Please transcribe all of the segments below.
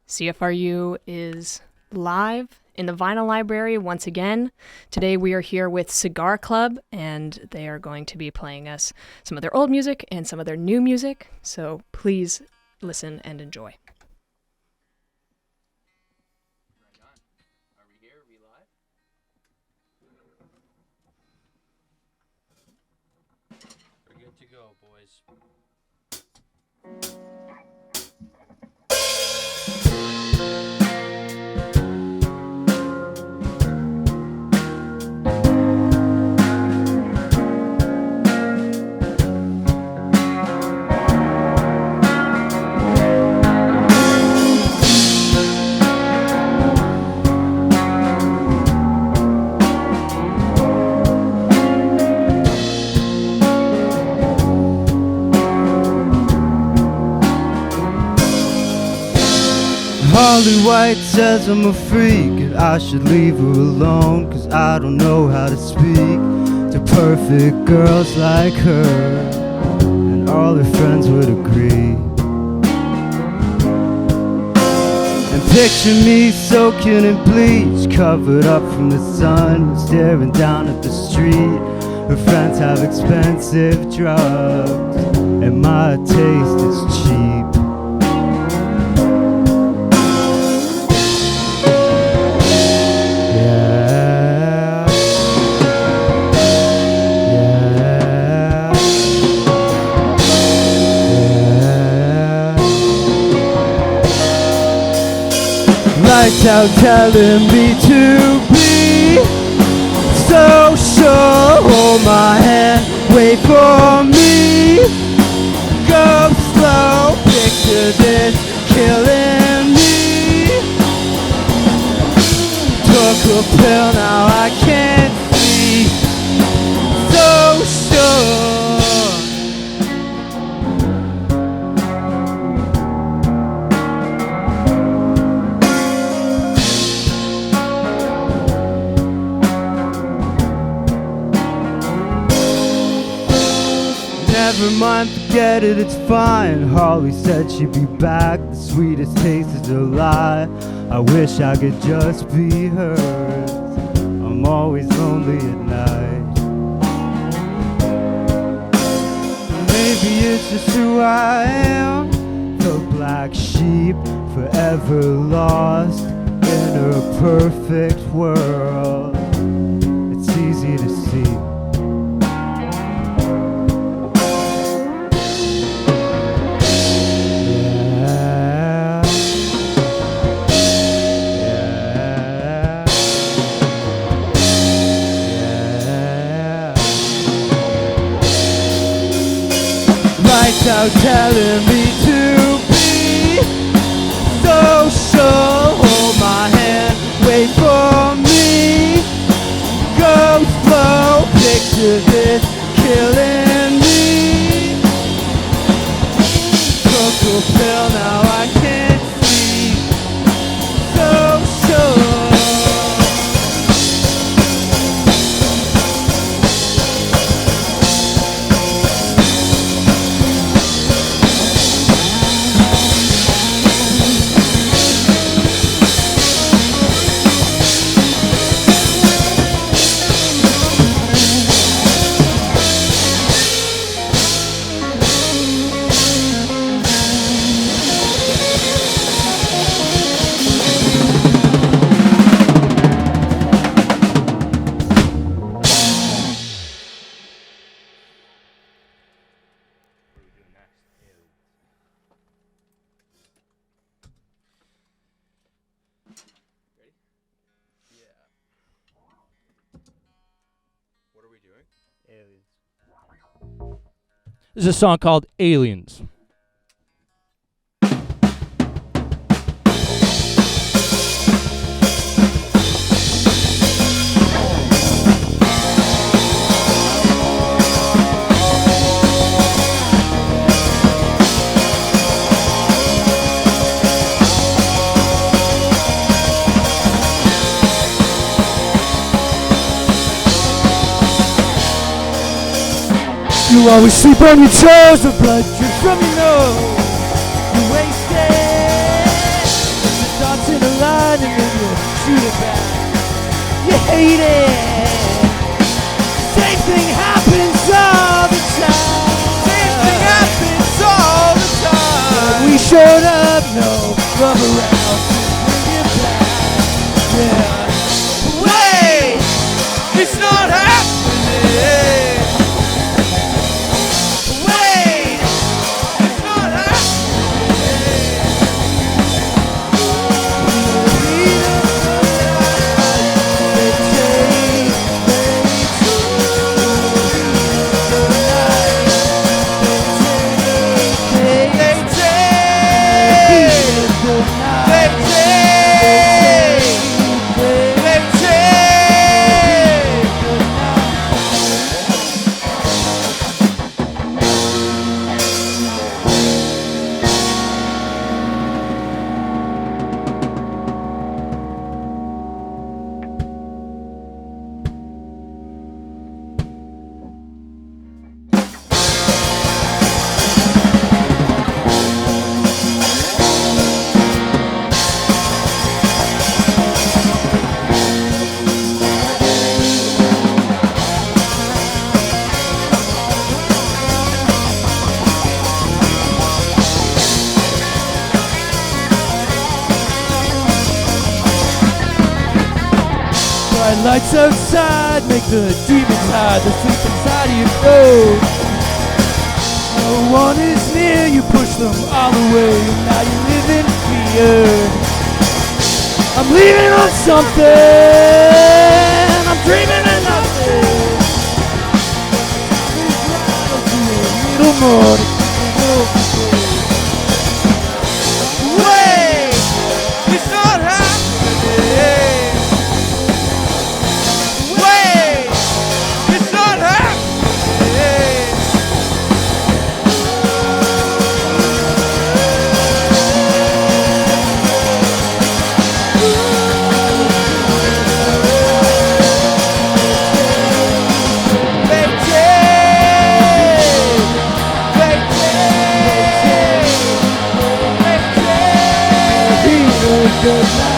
CFRU is live in the Vinyl Library once again. Today we are here with Cigar Club, and they are going to be playing us some of their old music and some of their new music, so please listen and enjoy. Are we here? Are we live? We're good to go, boys. Holly White says I'm a freak and I should leave her alone, 'cause I don't know how to speak to perfect girls like her, and all her friends would agree. And picture me soaking in bleach, covered up from the sun, staring down at the street. Her friends have expensive drugs and my taste is cheap. Lights out telling me to be so sure. Hold my hand, wait for me. Go slow, picture this killing me. Took a pill, now I can't see. So sure. Never mind, forget it, it's fine. Holly said she'd be back. The sweetest taste is a lie. I wish I could just be hers. I'm always lonely at night. Maybe it's just who I am, the black sheep, forever lost in a perfect world. It's easy to see. Lights out telling me to be so sure. Hold my hand, wait for me. Go slow, picture this killing me. Took a pill, now I can't see. So sure. This is a song called Aliens. You always sleep on your toes, the blood drips from your nose. You're wasted. shoot it back. You hate it. Same thing happens all the time. Same thing happens all the time. We showed up, no rubber rounds to bring it back. Yeah. Wait, it's not happening. Wait, it's not happening. Lights outside make the demons hide, the sleep inside of your nose. No one is near, you push them all away, and now you live in fear. I'm leaving on something, I'm dreaming of nothing. A little more to keep it over. Wait, it's not happening. Good night.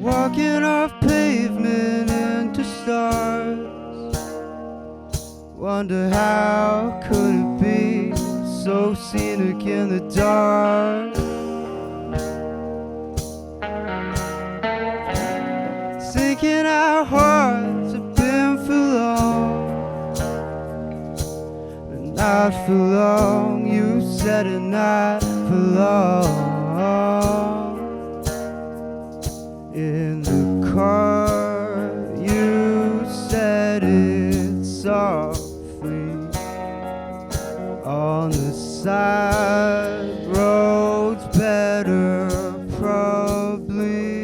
Walking off pavement into stars. Wonder how could it be so scenic in the dark. Sinking our hearts have been for long, but not for long. You said it, not for long. In the car, you said it softly. On the side roads better, probably.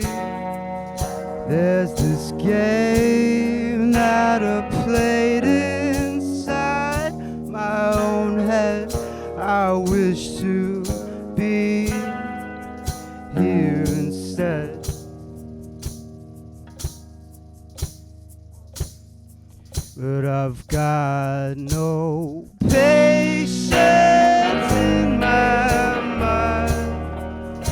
There's this game that I played inside my own head. I wish to be here but I've got no patience in my mind.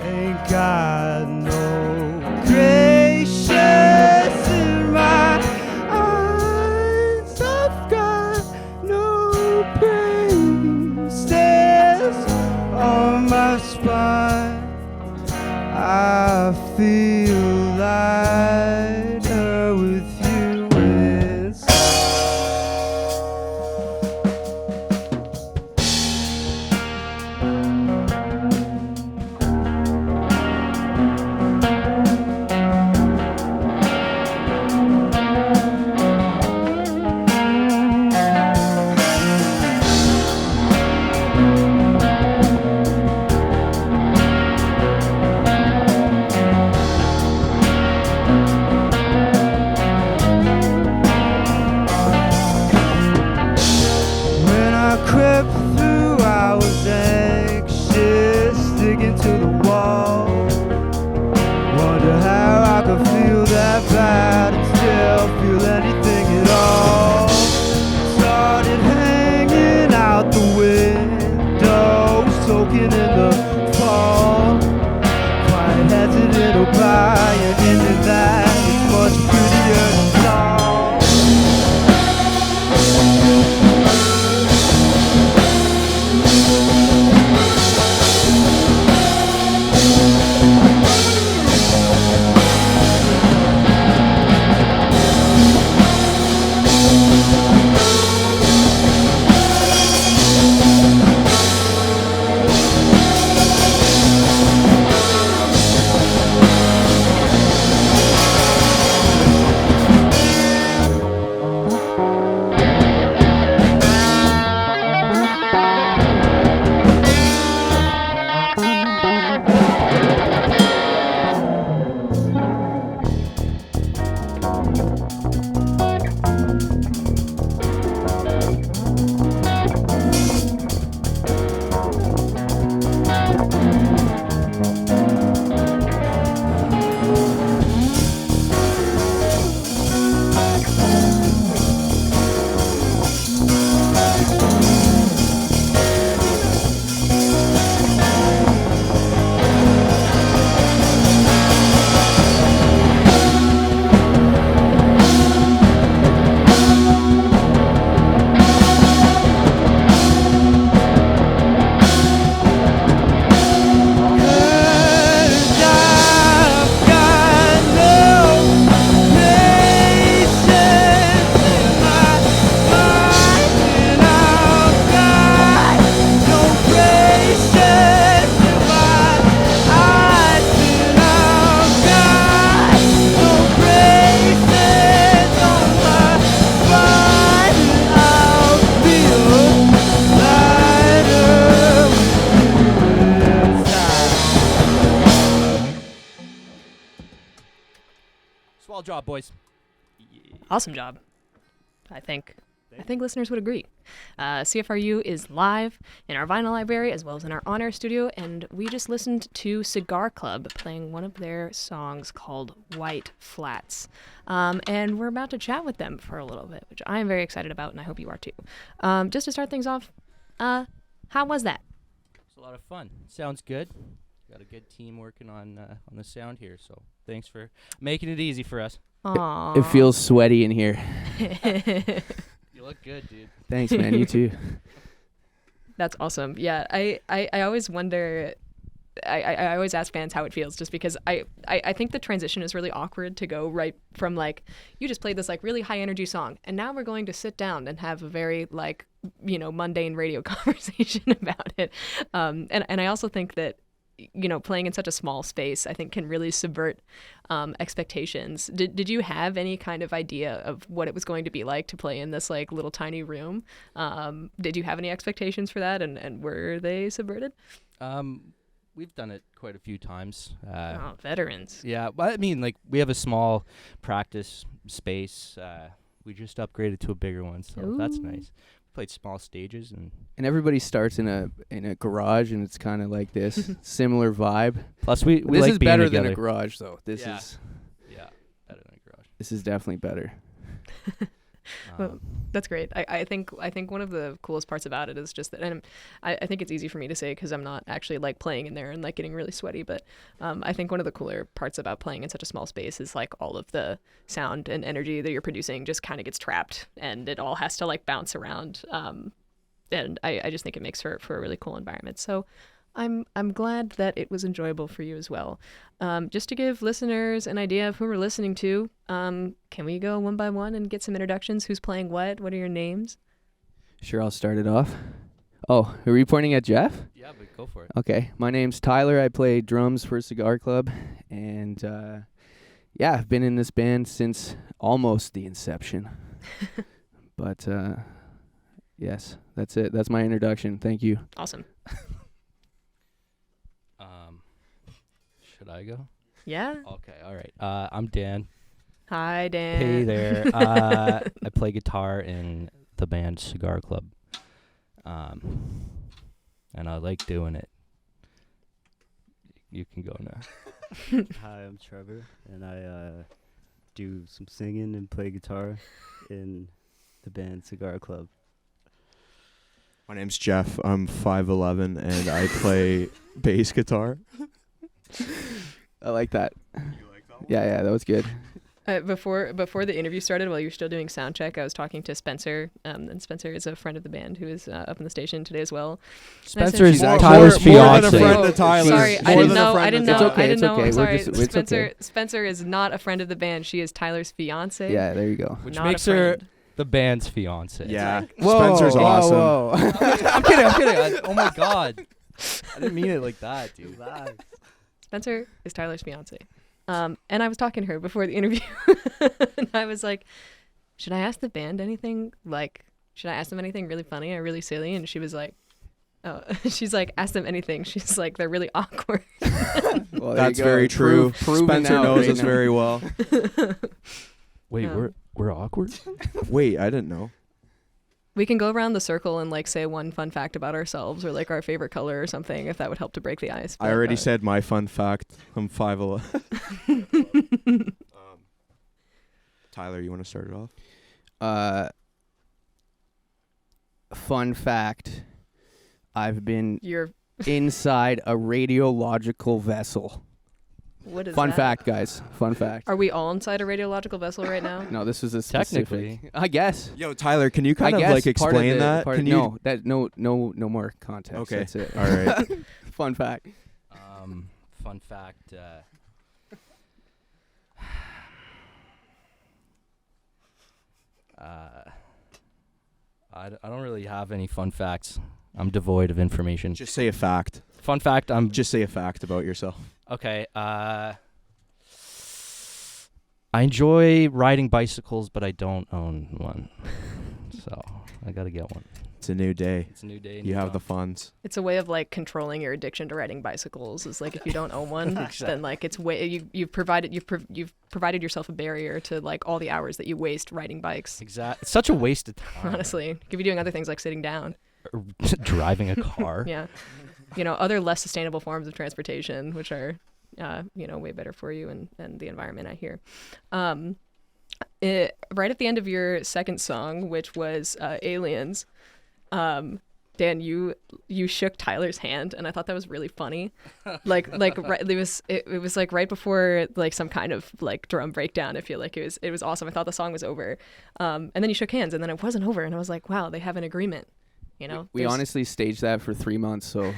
Ain't got no gracious in my eyes. I've got no braces on my spine. I feel lighter with you inside. When I crept through, I was anxious, sticking to the wall. Wonder how I could feel that bad and still feel anything at all. Started hanging out the window, soaking in the fall. Quite hesitant to buy an ending that is much prettier than song. Swell job, boys. Awesome job. I think listeners would agree. CFRU is live in our vinyl library as well as in our on-air studio, and we just listened to Cigar Club playing one of their songs called White Flats. And we're about to chat with them for a little bit, which I am very excited about, and I hope you are too. Just to start things off, how was that? It's a lot of fun. Sounds good. Got a good team working on the sound here, so thanks for making it easy for us. Aww. It feels sweaty in here. You look good, dude. Thanks, man. You too. That's awesome. Yeah, I always wonder, I always ask fans how it feels, just because I think the transition is really awkward to go right from, like, you just played this, like, really high energy song, and now we're going to sit down and have a very, like, you know, mundane radio conversation about it. And I also think that, you know, playing in such a small space, I think, can really subvert expectations. Did you have any kind of idea of what it was going to be like to play in this, like, little tiny room? Did you have any expectations for that, and were they subverted? We've done it quite a few times. Veterans. Yeah, but I mean, like, we have a small practice space. We just upgraded to a bigger one, so that's nice. Played small stages, and everybody starts in a garage, and it's kind of like this similar vibe. Plus we this like is being better together. than a garage, though. This Yeah. is Yeah, better than a garage. this is definitely better. Well, that's great. I think one of the coolest parts about it is just that, and I think it's easy for me to say because I'm not actually like playing in there and like getting really sweaty. But I think one of the cooler parts about playing in such a small space is like all of the sound and energy that you're producing just kind of gets trapped, and it all has to like bounce around. And I just think it makes for a really cool environment. So I'm glad that it was enjoyable for you as well. Just to give listeners an idea of who we're listening to, can we go one by one and get some introductions? Who's playing what? What are your names? Sure, I'll start it off. Oh, are you pointing at Jeff? Yeah, but go for it. Okay, my name's Tyler. I play drums for Cigar Club, and yeah, I've been in this band since almost the inception. But yes, that's it. That's my introduction. Thank you. Awesome. Should I go? Yeah. Okay, all right. I'm Dan. Hi, Dan. Hey there. I play guitar in the band Cigar Club. And I like doing it. You can go now. Hi, I'm Trevor, and I do some singing and play guitar in the band Cigar Club. My name's Jeff. I'm 5'11", and I play bass guitar. I like that. You like that one? Yeah, that was good. Before the interview started, while you were still doing sound check, I was talking to Spencer, and Spencer is a friend of the band who is up in the station today as well. Spencer is More- Tyler's more than fiance. a friend to Tyler. Sorry, More I didn't than a know. friend I didn't to know. Tyler. okay, I didn't it's know. okay. I'm sorry. It's Spencer. okay. Spencer is not a friend of the band. She is Tyler's fiance. Yeah, there you go. Which not a makes her friend. the band's fiance. Yeah. Whoa, Spencer's whoa, awesome. whoa. I'm kidding. Oh my god. I didn't mean it like that, dude. Spencer is Tyler's fiance. And I was talking to her before the interview, and I was like, should I ask the band anything? Like, should I ask them anything really funny or really silly? And she was like, oh, she's like, ask them anything. She's like, they're really awkward. Well, there That's you go. very true. Proven Spencer out knows right us now. very well. Wait, Um, we're awkward? Wait, I didn't know. We can go around the circle and like say one fun fact about ourselves or like our favorite color or something if that would help to break the ice. I already said my fun fact. I'm 5'11". Tyler, you want to start it off? Fun fact. I've been You're. inside a radiological vessel. What is Fun that? fact, guys. Fun fact. Are we all inside a radiological vessel right now? No, this is a specific. Technically. I guess. Yo, Tyler, can you kind I of guess like part of explain the- that? part- Can you? No, that no more context. Okay. That's it. All right. Fun fact. Fun fact. I don't really have any fun facts. I'm devoid of information. Just say a fact. Fun fact. I'm Just say a fact about yourself. okay. I enjoy riding bicycles, but I don't own one. So I gotta get one. It's a new day. It's a new day. You have the funds. It's a way of like controlling your addiction to riding bicycles. Is like if you don't own one, then like it's way you've provided yourself a barrier to like all the hours that you waste riding bikes. Exactly. It's such a waste of time. Honestly, you could be doing other things like sitting down. Or driving a car. Yeah, other less sustainable forms of transportation, which are way better for you and the environment. I hear. Right at the end of your second song, which was Aliens, Dan, you shook Tyler's hand, and I thought that was really funny. Right, it was like right before like some kind of like drum breakdown. I feel like it was awesome. I thought the song was over, and then you shook hands, and then it wasn't over, and I was like, wow, they have an agreement. We honestly staged that for 3 months, so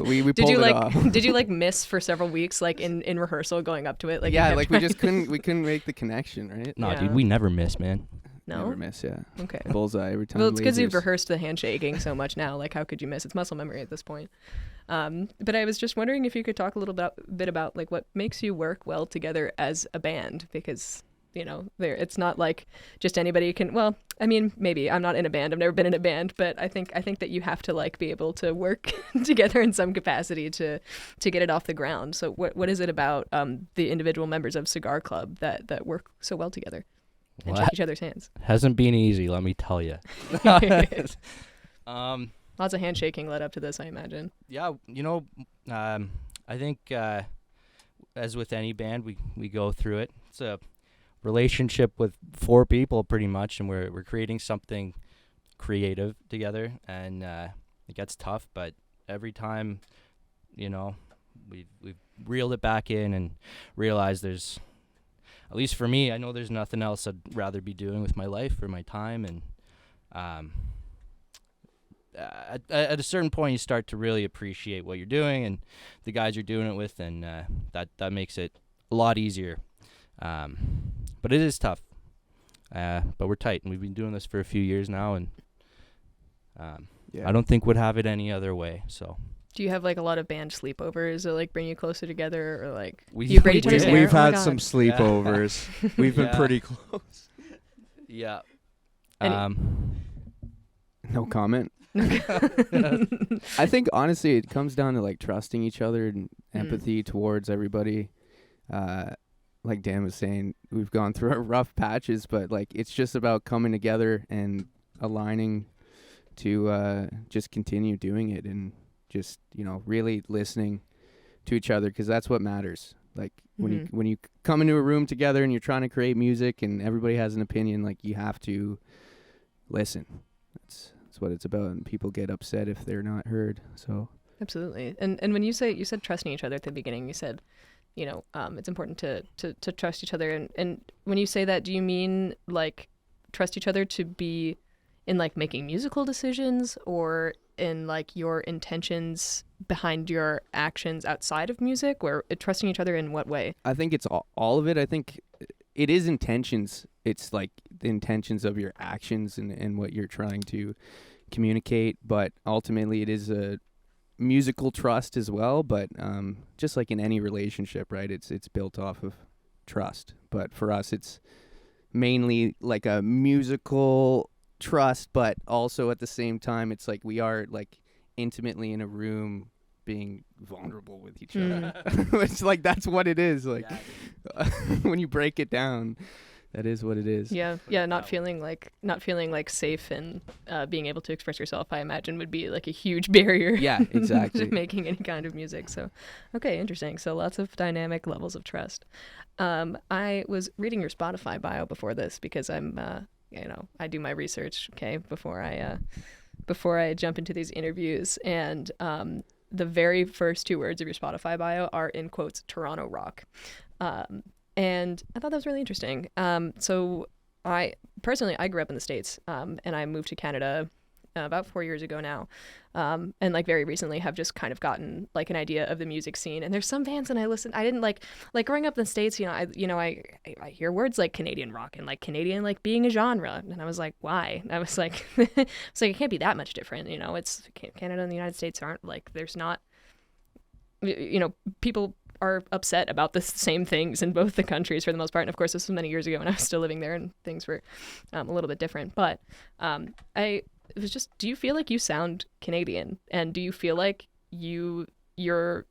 we did pulled you it like off. did you like miss for several weeks like in rehearsal going up to it? Like you yeah, kept like we trying- just couldn't make the connection, right? Nah, Yeah. dude, we never miss, man. no. Never miss, yeah. Okay. Bullseye every time. Well, it's because you've lasers. rehearsed the handshaking so much now. Like, how could you miss? It's muscle memory at this point. But I was just wondering if you could talk a little bit about like what makes you work well together as a band, because it's not like just anybody can. Well, I mean, maybe I'm not in a band. I've never been in a band, but I think that you have to like be able to work together in some capacity to get it off the ground. So what is it about the individual members of Cigar Club that work so well together and Well, shake each other's hands? Hasn't been easy, let me tell you. Lots of handshaking led up to this, I imagine. Yeah, I think as with any band, we go through it. It's a relationship with 4 people pretty much, and we're creating something creative together, and it gets tough, but every time, you know, we've reeled it back in and realized there's, at least for me, I know there's nothing else I'd rather be doing with my life or my time, and at a certain point you start to really appreciate what you're doing and the guys you're doing it with, and that makes it a lot easier. But it is tough, but we're tight, and we've been doing this for a few years now, and I don't think we'd have it any other way. So Do you have like a lot of band sleepovers, or like bring you closer together, or like We- do you break each other's hair? We've Oh my had God. some sleepovers. We've been Yeah. pretty close. yeah. Any- No comment. I think honestly it comes down to like trusting each other and empathy towards everybody. Like Dan was saying, we've gone through our rough patches, but like it's just about coming together and aligning to just continue doing it, and just, you know, really listening to each other, because that's what matters. Like when you come into a room together and you're trying to create music and everybody has an opinion, like you have to listen. That's what it's about, and people get upset if they're not heard. So Absolutely. And when you said trusting each other at the beginning, you said, you know, it's important to trust each other. And when you say that, do you mean like trust each other to be in like making musical decisions, or in like your intentions behind your actions outside of music, or trusting each other in what way? I think it's all of it. I think it is intentions. It's like the intentions of your actions and what you're trying to communicate. But ultimately, it is a musical trust as well. But just like in any relationship, right? It's built off of trust. But for us, it's mainly like a musical trust, but also at the same time, it's like we are like intimately in a room being vulnerable with each other. It's like that's what it is. Like when you break it down, that is what it is. Yeah, not feeling like safe and being able to express yourself, I imagine, would be like a huge barrier. Yeah, exactly. to making any kind of music. So, okay, interesting. So lots of dynamic levels of trust. I was reading your Spotify bio before this because I'm, I do my research, okay, before I jump into these interviews, and the very first 2 words of your Spotify bio are in quotes Toronto rock. And I thought that was really interesting. So I grew up in the States, and I moved to Canada about 4 years ago now. And like very recently have just kind of gotten like an idea of the music scene. And there's some bands that I didn't like growing up in the States, I hear words like Canadian rock and like Canadian like being a genre. And I was like, why? I was like, it can't be that much different. You know, it's Canada and the United States aren't like, there's not, people are upset about the same things in both the countries for the most part. And of course, this was many years ago when I was still living there and things were a little bit different. But it was just, do you feel like you sound Canadian? And do you feel like your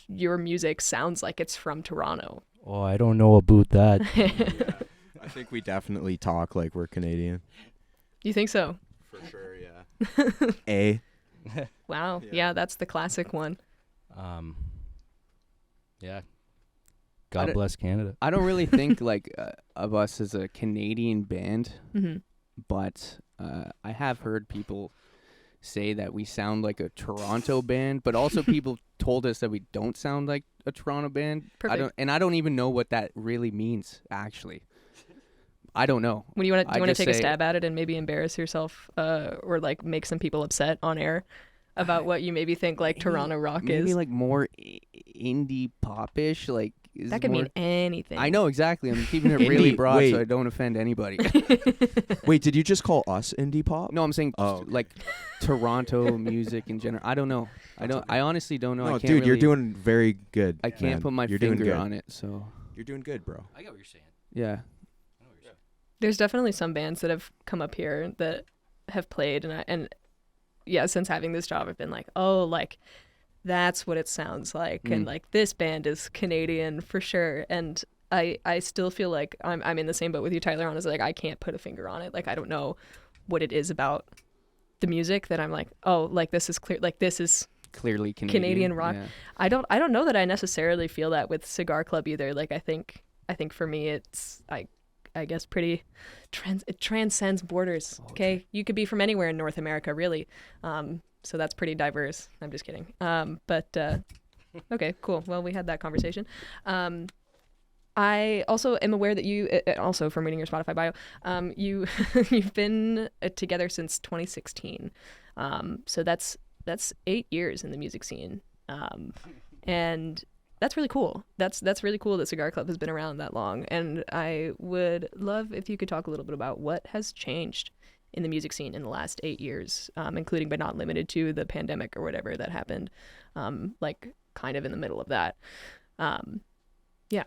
music sounds like it's from Toronto? Oh, I don't know about that. I think we definitely talk like we're Canadian. You think so? For sure, yeah. A. Wow. Yeah, that's the classic one. Yeah. God bless Canada. I don't really think like of us as a Canadian band, but I have heard people say that we sound like a Toronto band, but also people told us that we don't sound like a Toronto band. Perfect. I don't even know what that really means, actually. I don't know. When you want to take a say- stab at it and maybe embarrass yourself, or like make some people upset on air about what you maybe think like Toronto rock maybe is? like more indie popish, like is That could more... mean anything. I know exactly. I'm keeping it really Indie- broad wait. so I don't offend anybody. Wait, did you just call us indie pop? No, I'm saying Oh. like Toronto music in general. I don't know. I honestly don't know. I No, can't dude, you're really- doing very good. I can't man. put my You're doing finger good. on it. So You're doing good, bro. I get what you're saying. yeah. There's definitely some bands that have come up here that have played, and since having this job, I've been like, oh, like that's what it sounds like, and like this band is Canadian for sure. And I still feel like I'm in the same boat with you, Tyler. On is like I can't put a finger on it. Like I don't know what it is about the music that I'm like, oh, like this is clear, like this is Clearly Canadian rock. Yeah. I don't know that I necessarily feel that with Cigar Club either. Like I think I think for me, it's I guess pretty it transcends borders. Okay, you could be from anywhere in North America, really. So that's pretty diverse. I'm just kidding. Okay, cool. Well, we had that conversation. I also am aware that you, also from reading your Spotify bio, you've been together since 2016. So that's 8 years in the music scene, and that's really cool. That's really cool that Cigar Club has been around that long. And I would love if you could talk a little bit about what has changed in the music scene in the last 8 years, including but not limited to the pandemic or whatever that happened, like kind of in the middle of that. Yeah.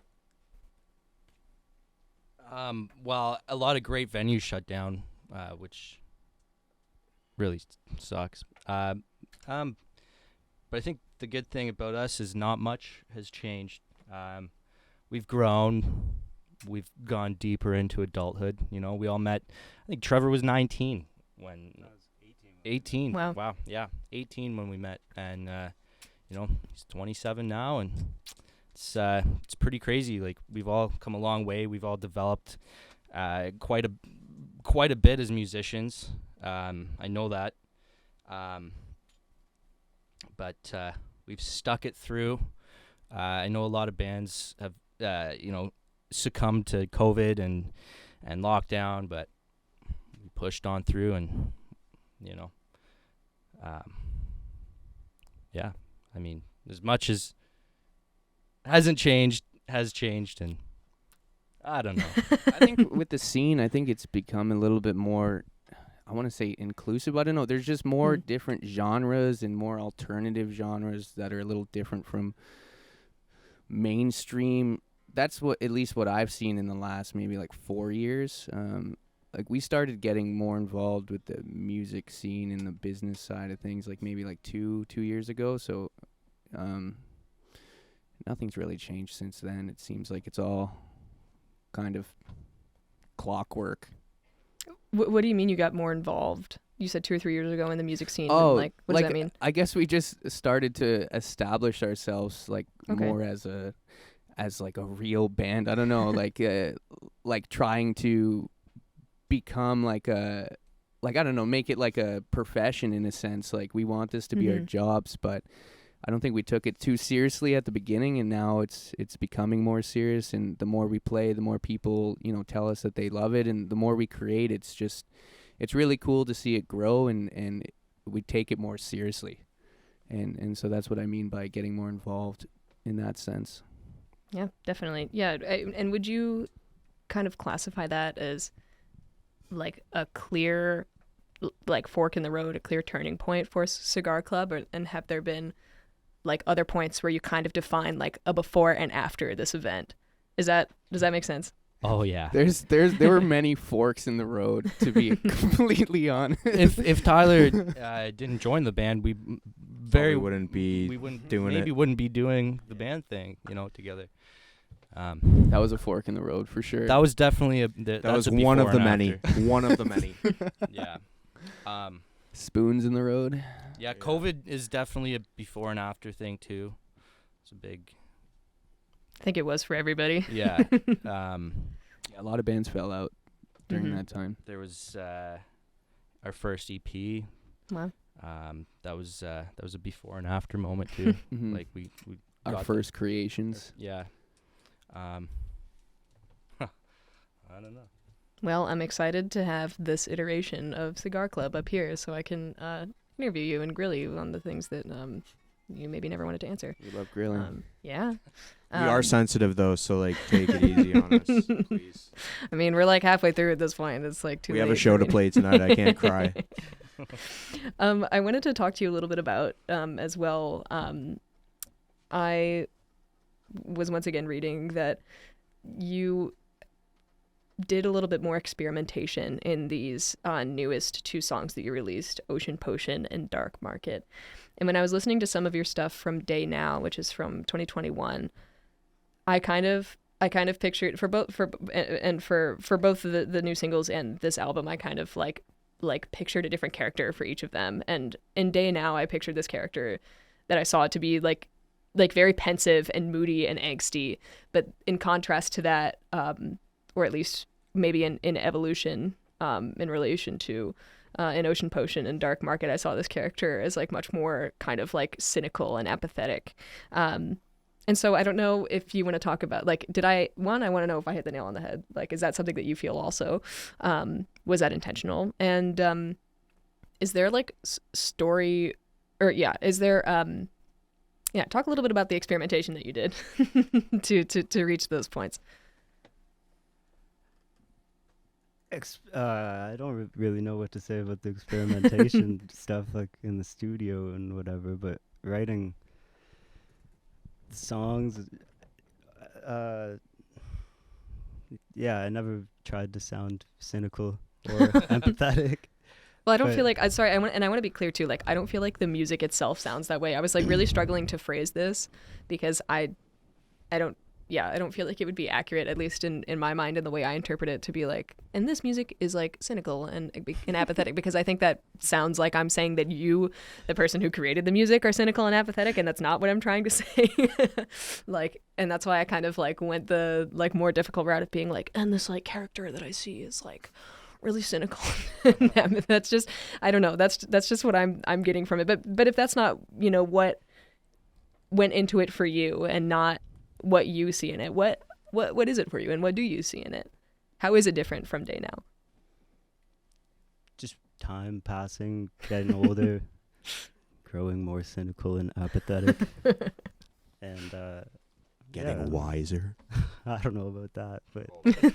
Well, a lot of great venues shut down, which really sucks. But I think the good thing about us is not much has changed. We've grown. We've gone deeper into adulthood. You know, we all met. I think Trevor was 19 when. I was 18. Wow. Yeah, 18 when we met, and you know, he's 27 now, and it's pretty crazy. Like, we've all come a long way. We've all developed quite a bit as musicians. I know that. But we've stuck it through. I know a lot of bands have, succumbed to COVID and lockdown, but we pushed on through, and, yeah. I mean, as much as hasn't changed, has changed, and I don't know. I think with the scene, I think it's become a little bit more, I want to say inclusive. I don't know. There's just more different genres and more alternative genres that are a little different from mainstream. That's at least what I've seen in the last maybe like 4 years. Like, we started getting more involved with the music scene and the business side of things like maybe like two years ago. So nothing's really changed since then. It seems like it's all kind of clockwork. What do you mean you got more involved? You said 2 or 3 years ago in the music scene. Oh, what does that mean? I guess we just started to establish ourselves more as like a real band. I don't know, like trying to become like I don't know, make it like a profession in a sense. Like, we want this to be our jobs, but I don't think we took it too seriously at the beginning, and now it's becoming more serious. And the more we play, the more people, tell us that they love it, and the more we create, it's really cool to see it grow, and we take it more seriously. And so that's what I mean by getting more involved in that sense. Yeah, definitely. Yeah, and would you kind of classify that as like a clear, like, fork in the road, a clear turning point for Cigar Club, and have there been like other points where you kind of define like a before and after this event? Does that make sense? Oh yeah. There were many forks in the road, to be completely honest. If Tyler didn't join the band, we wouldn't be doing the band thing, together. That was a fork in the road for sure. That was definitely that was one of the many. One of the many. Yeah. Spoons in the road. Yeah, COVID is definitely a before and after thing too. It's a big. I think it was for everybody. Yeah. A lot of bands fell out during that time. There was our first EP. Wow. That was a before and after moment too. Like, we our first creations. Yeah. I don't know. Well, I'm excited to have this iteration of Cigar Club up here so I can interview you and grill you on the things that you maybe never wanted to answer. We love grilling. Yeah. We are sensitive, though, so like, take it easy on us, please. I mean, we're like halfway through at this point. It's like too late. We have a show to play tonight. I can't cry. I wanted to talk to you a little bit about as well. I was once again reading that you did a little bit more experimentation in these newest 2 songs that you released, Ocean Potion and Dark Market. And when I was listening to some of your stuff from Day Now, which is from 2021, I kind of pictured for both of the new singles and this album, I kind of like pictured a different character for each of them. And in Day Now, I pictured this character that I saw to be like like very pensive and moody and angsty. But in contrast to that, or at least maybe in evolution, in relation to in Ocean Potion and Dark Market, I saw this character as like much more kind of like cynical and apathetic. And so I don't know if you want to talk about, like, I want to know if I hit the nail on the head. Like, is that something that you feel also, was that intentional? And is there like story, or is there, talk a little bit about the experimentation that you did to reach those points. I don't really know what to say about the experimentation stuff, like in the studio and whatever, but writing songs, I never tried to sound cynical or empathetic. Well, I don't feel like, I'm sorry, I want to be clear too, like, I don't feel like the music itself sounds that way. I was like really struggling to phrase this because I don't feel like it would be accurate, at least in my mind and the way I interpret it, to be like, and this music is like cynical and apathetic, because I think that sounds like I'm saying that you, the person who created the music, are cynical and apathetic, and that's not what I'm trying to say. Like, and that's why I kind of like went the like more difficult route of being like, and this like character that I see is like really cynical. That's just, I don't know, that's just what I'm getting from it. But if that's not, what went into it for you and not what you see in it, what is it for you, and what do you see in it? How is it different from Day Now? Just time passing, getting older, growing more cynical and apathetic, and Getting wiser. I don't know about that, but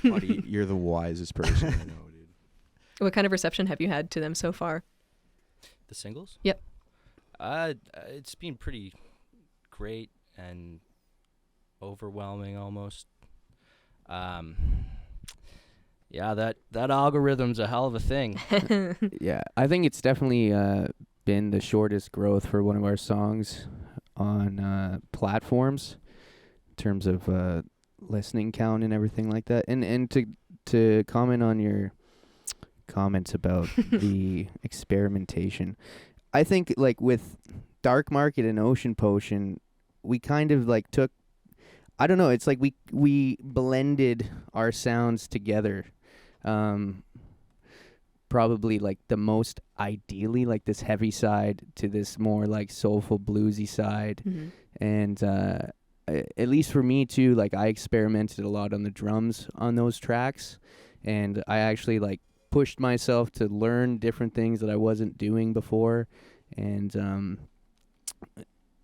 Buddy, you're the wisest person I know, dude. What kind of reception have you had to them so far? The singles? Yep. It's been pretty great and overwhelming almost. That algorithm's a hell of a thing. Yeah, I think it's definitely been the shortest growth for one of our songs on platforms in terms of listening count and everything like that. And to comment on your comments about the experimentation, I think like with Dark Market and Ocean Potion, we kind of like took, I don't know, it's like we blended our sounds together. Probably like the most ideally, like this heavy side to this more like soulful bluesy side. Mm-hmm. And at least for me too, like I experimented a lot on the drums on those tracks, and I actually like pushed myself to learn different things that I wasn't doing before. And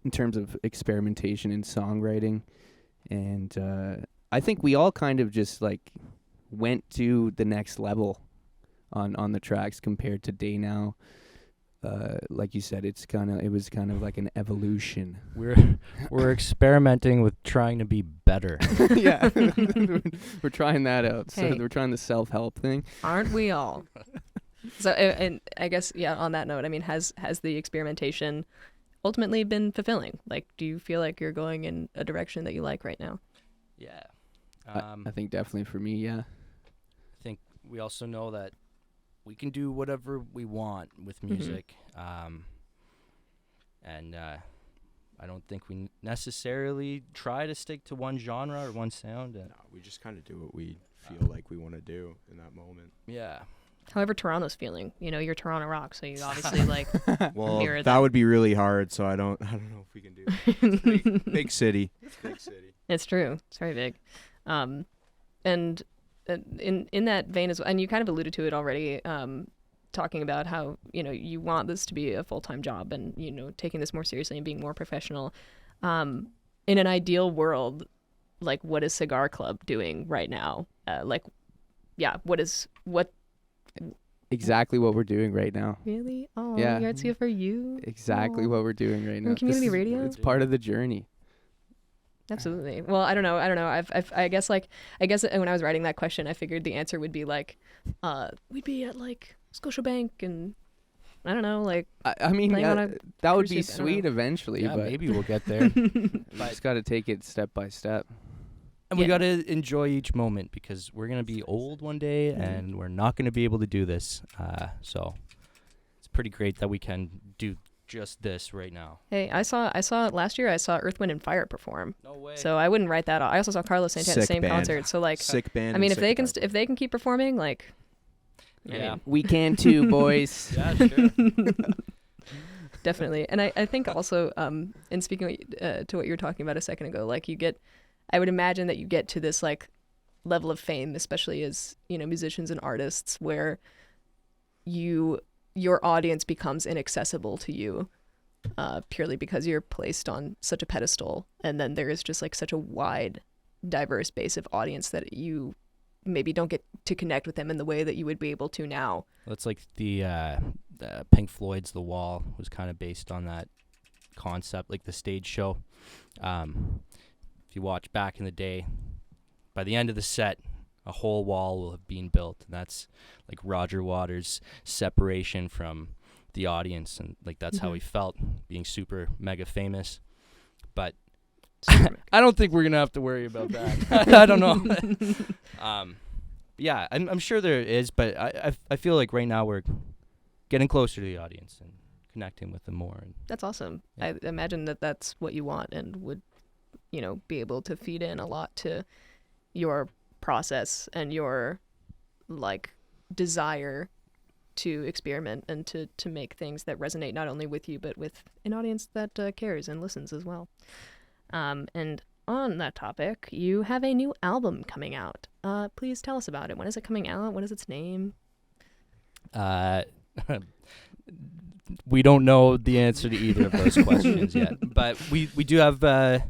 in terms of experimentation and songwriting, and I think we all kind of just like went to the next level on the tracks compared to Day Now. Like you said, it was kind of like an evolution. We're experimenting with trying to be better. Yeah, we're trying that out. Hey. So we're trying the self-help thing. Aren't we all? So, and I guess, on that note, I mean, has the experimentation ultimately been fulfilling? Like, do you feel like you're going in a direction that you like right now? Yeah. I think definitely for me, yeah. I think we also know that we can do whatever we want with music. And I don't think we necessarily try to stick to one genre or one sound. No, we just kind of do what we feel like we want to do in that moment. Yeah. However Toronto's feeling, you're Toronto rock, so you obviously like Well, mirror that would be really hard, so I don't know if we can do that. It's big city. It's big city. It's true. It's very big. And in that vein as well, and you kind of alluded to it already, talking about how, you want this to be a full-time job and, taking this more seriously and being more professional. In an ideal world, like, what is Cigar Club doing right now? What Exactly what we're doing right now. really? Oh, Yeah. you're at CFRU? Exactly what we're doing right now. community radio? It's part of the journey. Absolutely. Well, I don't know. I guess when I was writing that question, I figured the answer would be like, we'd be at like Scotiabank, and I don't know, like. I mean, playing on a that would cruise be ship, I don't sweet know. eventually, Yeah, but maybe we'll get there. you just got to take it step by step. And we Yeah. got to enjoy each moment, because we're going to be old one day and we're not going to be able to do this. So it's pretty great that we can do just this right now. Hey, I saw last year. I saw Earth, Wind, and Fire perform. No way. So I wouldn't write that off. I also saw Carlos Santana at the Sick same band. concert. So like, Sick band. I mean, and if they sick can guitar if they can keep performing, like, I Yeah. mean, We can too, boys. Yeah, sure. definitely. And I think also, in speaking to what you were talking about a second ago, like I would imagine that you get to this like level of fame, especially as, musicians and artists, where your audience becomes inaccessible to you, purely because you're placed on such a pedestal. And then there is just like such a wide, diverse base of audience that you maybe don't get to connect with them in the way that you would be able to now. It's like the Pink Floyd's The Wall was kind of based on that concept, like the stage show. If you watch back in the day, by the end of the set, a whole wall will have been built, and that's like Roger Waters' separation from the audience, and like that's how he felt, being super mega famous. But I don't think we're gonna have to worry about that. I don't know. Yeah, I'm sure there is, but I feel like right now we're getting closer to the audience and connecting with them more. And That's awesome. Yeah. I imagine that that's what you want and would, be able to feed in a lot to your process and your like desire to experiment and to make things that resonate not only with you but with an audience that cares and listens as well. And on that topic, you have a new album coming out. Please tell us about it. When is it coming out? What is its name? We don't know the answer to either of those questions yet, but we do have a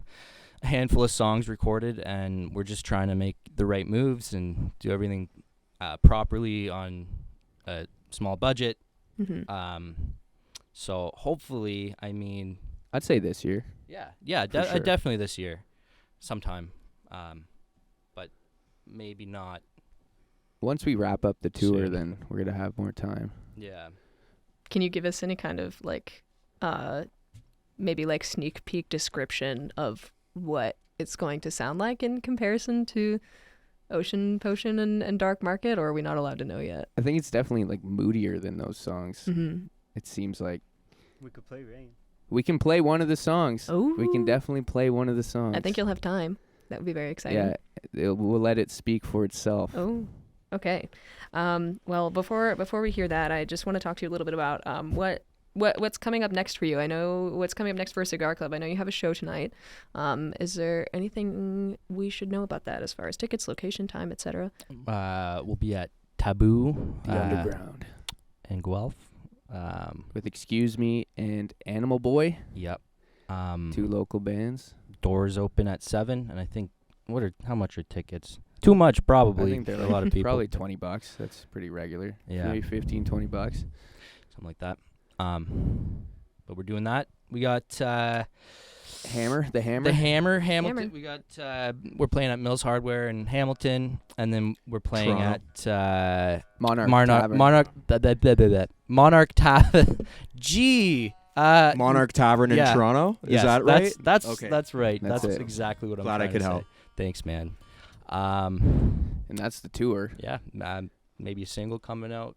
handful of songs recorded, and we're just trying to make the right moves and do everything properly on a small budget. Mm-hmm. So hopefully, I mean, I'd say this year. yeah, sure. definitely this year, sometime, but maybe not. Once we wrap up the tour, Soon. then we're gonna have more time. Yeah. Can you give us any kind of like maybe like sneak peek description of what it's going to sound like in comparison to Ocean Potion and Dark Market, or are we not allowed to know yet? I think it's definitely like moodier than those songs. Mm-hmm. It seems like We could play Rain. we can play one of the songs. Oh, We can definitely play one of the songs. I think you'll have time. That would be very exciting. Yeah, we'll let it speak for itself. Oh, okay. Well, before we hear that, I just want to talk to you a little bit about what's coming up next for you. I know what's coming up next for Cigar Club. I know you have a show tonight. Is there anything we should know about that as far as tickets, location, time, etc.? We'll be at Taboo The Underground in Guelph. with Excuse Me and Animal Boy, Yep. two local bands. Doors open at 7, and I think how much are tickets? Too much, probably. I think they're for a lot of people. Probably $20. That's pretty regular. Yeah. Maybe $15, $20. Something like that. But we're doing that. We got The Hammer. the Hammer, Hamilton. Hammer. We got we're playing at Mills Hardware in Hamilton, and then we're playing Toronto. at Monarch Tavern. Monarch Tavern. Gee. Monarch Tavern in yeah. Toronto. Is Yes, that right? That's Okay. that's right. That's That's it. exactly what I'm Glad I trying could to help. say. Thanks, man. And that's the tour. Yeah, maybe a single coming out,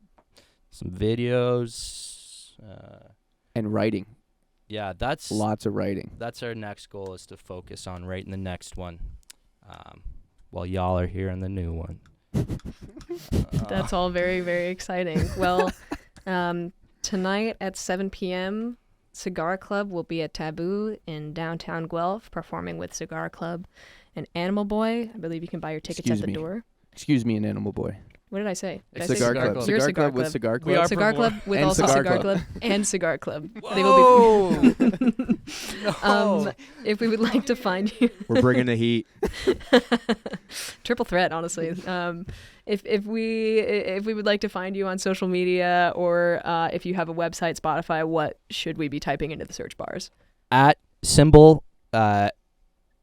some videos. And writing. Yeah, that's Lots of writing. that's our next goal, is to focus on writing the next one, while y'all are here in the new one. That's all very, very exciting. Well, tonight at 7 p.m., Cigar Club will be at Taboo in downtown Guelph, performing with Cigar Club and Animal Boy. I believe you can buy your tickets Excuse at the me. door. Excuse Me and Animal Boy. What did I say? Did I It's say Cigar Cigar Club. Club. You're Cigar Cigar Club with Club. Cigar We Club. are Cigar Club with And also Cigar Cigar Club. Club and Cigar Club. Whoa! No. If we would like to find you, We're bringing the heat. triple threat, honestly. If we would like to find you on social media, or if you have a website, Spotify, what should we be typing into the search bars? At symbol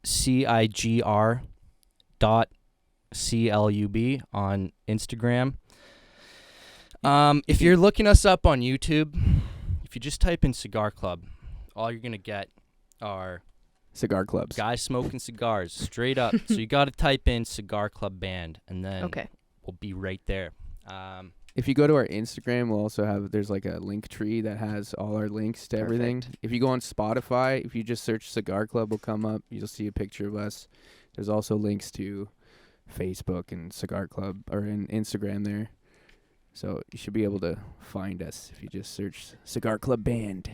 CIGR dot CLUB on Instagram. If you're looking us up on YouTube, if you just type in Cigar Club, all you're gonna get are Cigar Clubs. guys smoking cigars, straight up. So you got to type in Cigar Club Band, and then Okay. we'll be right there. If you go to our Instagram, we'll also there's like a link tree that has all our links to everything. If you go on Spotify, if you just search Cigar Club, will come up. You'll see a picture of us. There's also links to Facebook and Cigar Club, or in Instagram there. So you should be able to find us if you just search Cigar Club Band.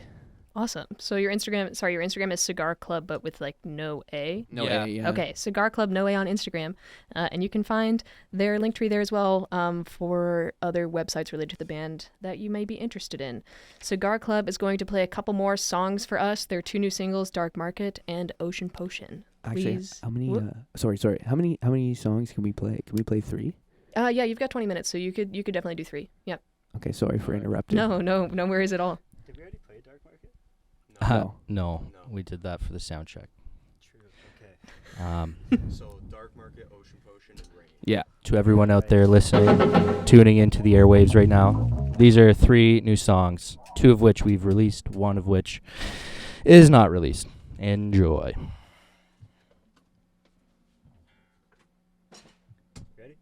Awesome. So your Instagram is Cigar Club, but with like no A. No Yeah. A, yeah. Okay, Cigar Club, no A on Instagram. And you can find their link tree there as well for other websites related to the band that you may be interested in. Cigar Club is going to play a couple more songs for us. Their 2 new singles, Dark Market and Ocean Potion. Actually, Please. how many? Sorry. How many songs can we play? Can we play 3? Yeah, you've got 20 minutes, so you could definitely do 3. Yeah. Okay, sorry for interrupting. No worries at all. Did we already play Dark Market? No, we did that for the sound check. True. Okay. So Dark Market, Ocean Potion, and Rain. Yeah. To everyone out there listening, tuning into the airwaves right now, these are 3 new songs, 2 of which we've released, 1 of which is not released. Enjoy. Ready?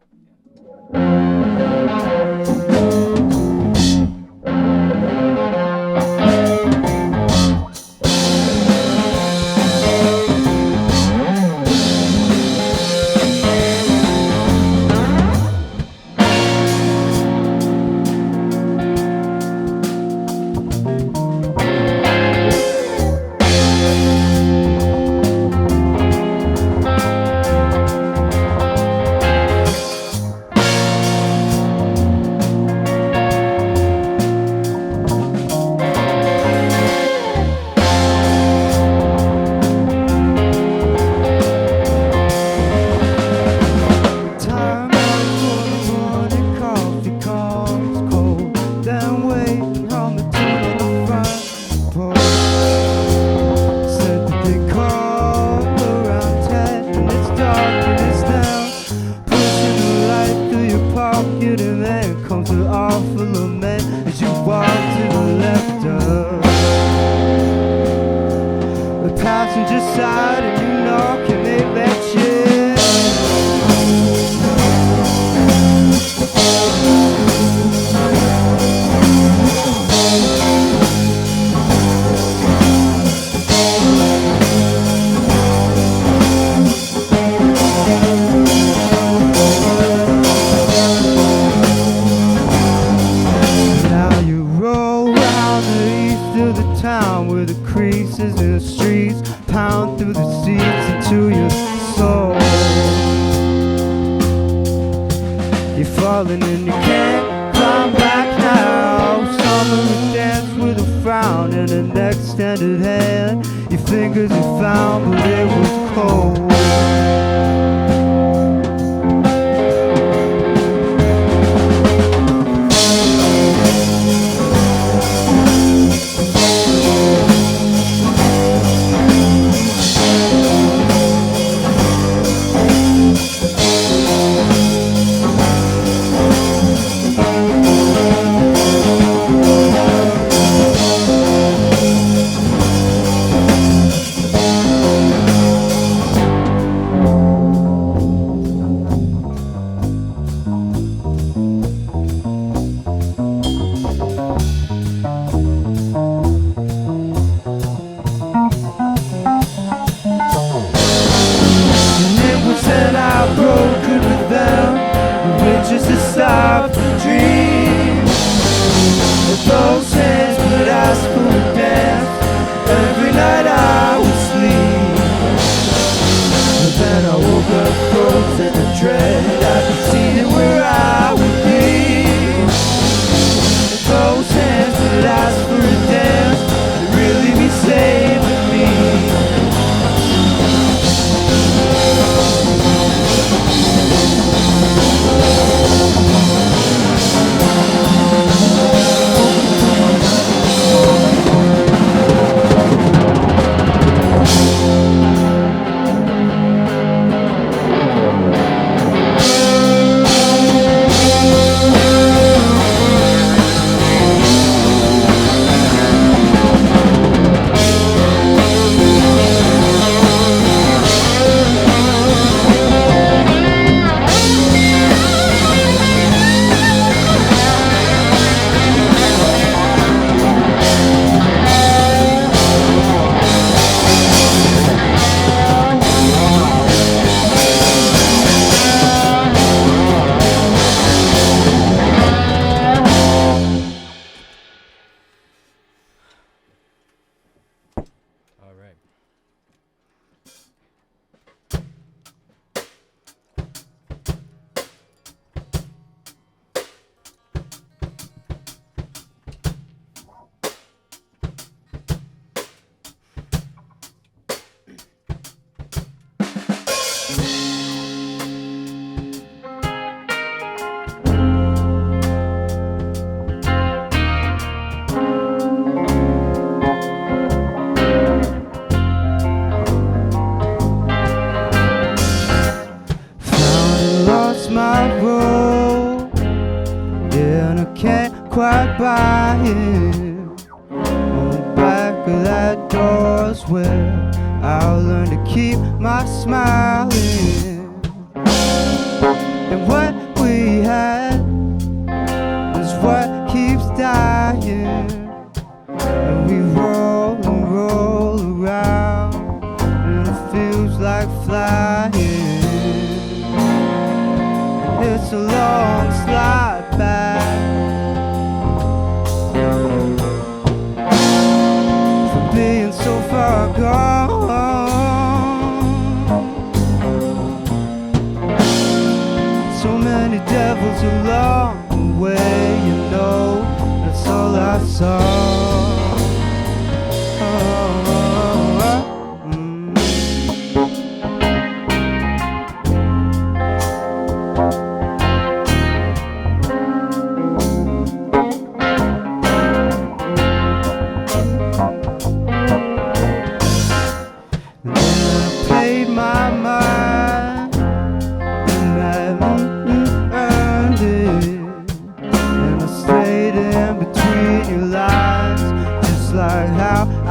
Time out for the morning coffee comes cold. Then waiting on the tune on the front porch. Said that they call around 10 and it's dark and it's down. Pushing the light through your pocket and then comes the awful lament as you walk to the left of the passenger side and you knock and they let you in. Now you roll round the east of the town where the creases in the streets pound through the seats into your soul. You're falling and you can't climb back now. Summer would dance with a frown and an extended hand. Your fingers you found, but it was cold. And it was then I broke it with them, which is to stop the dream. With those hands would ask for a dance, every night I would sleep. But then I woke up frozen in dread, I could see it where I would be. With those hands would ask for a dance, they'd really be saving me. and I can't quite buy it. On the back of that door's where I'll learn to keep my smiling. And what we had is what keeps dying. And we roll and roll around, and it feels like flying. It's a long slide back from being so far gone. So many devils along the way, you know, that's all I saw.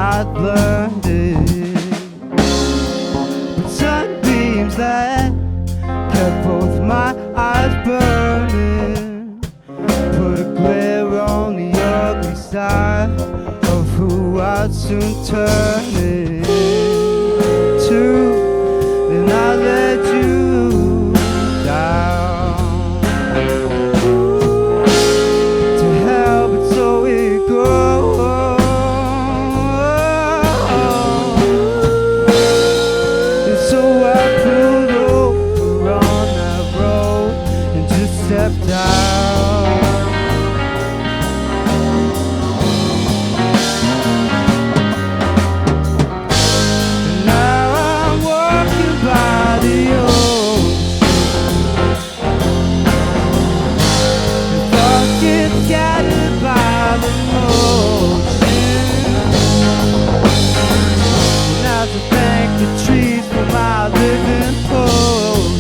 I'd learned it. But sunbeams that kept both my eyes burning put a glare on the ugly side of who I'd soon turn into. Then I let you down. To hell, but so it goes. Stepped out. And now I'm walking by the ocean, and thoughts get scattered by the motion. And as I thank the trees for my living post,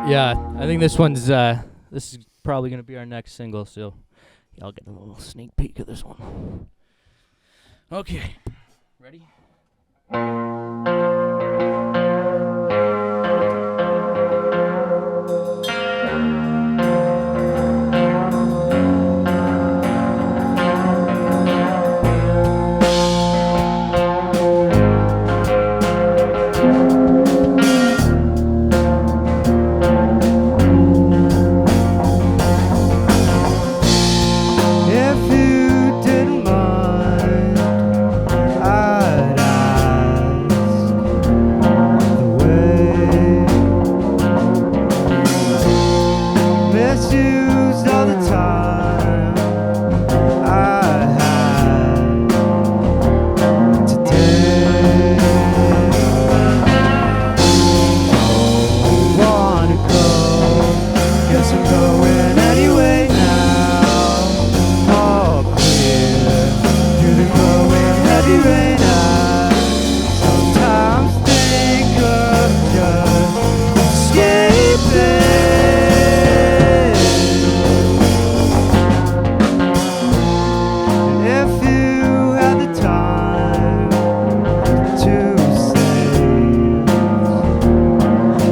Yeah, I think this is probably gonna be our next single, so y'all get a little sneak peek of this one. Okay, ready? If you didn't mind, I'd ask the way misused all the time I had today. Don't wanna go, guess I'm going anyway now. All clear through the glowing heavy rain. I sometimes think of just escaping. And if you had the time to save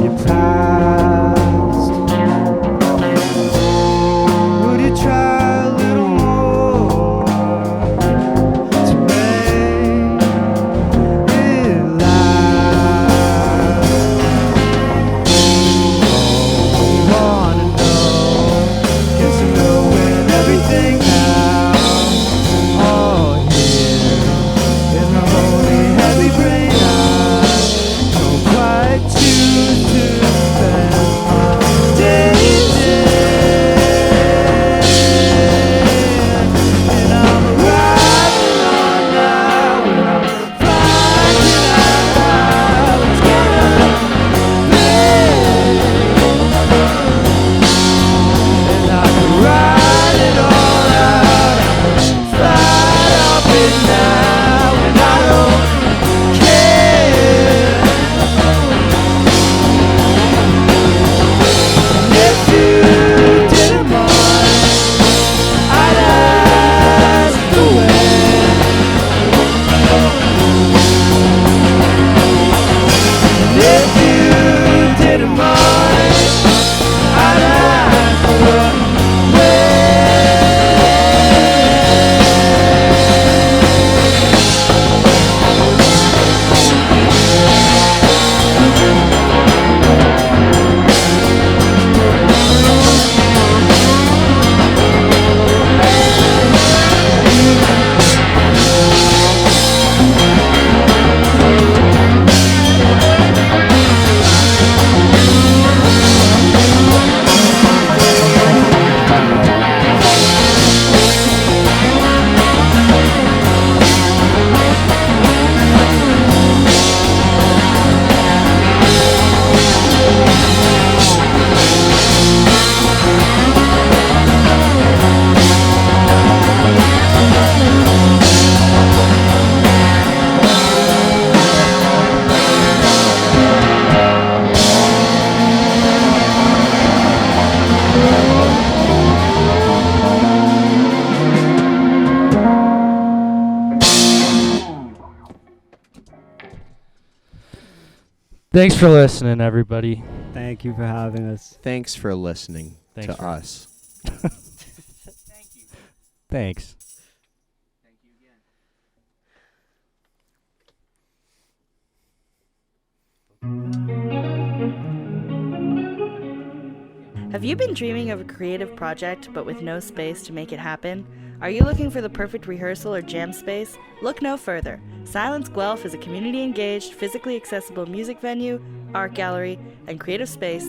your past, would you try a little more to make it last? Oh, wanna know, guess I'm knowing everything now. All here in my holy heavy brain. I don't quite choose to spend my days in. And I'm arriving on now, and I'm finding out it's gonna be. And I can ride it all out, fly up and now, and I don't care. And if you didn't mind, I'd ask the way. And if you didn't mind, I'd ask the way. Thanks for listening, everybody. Thank you for having us. Thanks for listening Thanks to for- us. Thanks. Have you been dreaming of a creative project but with no space to make it happen? Are you looking for the perfect rehearsal or jam space? Look no further. Silence Guelph is a community-engaged, physically accessible music venue, art gallery, and creative space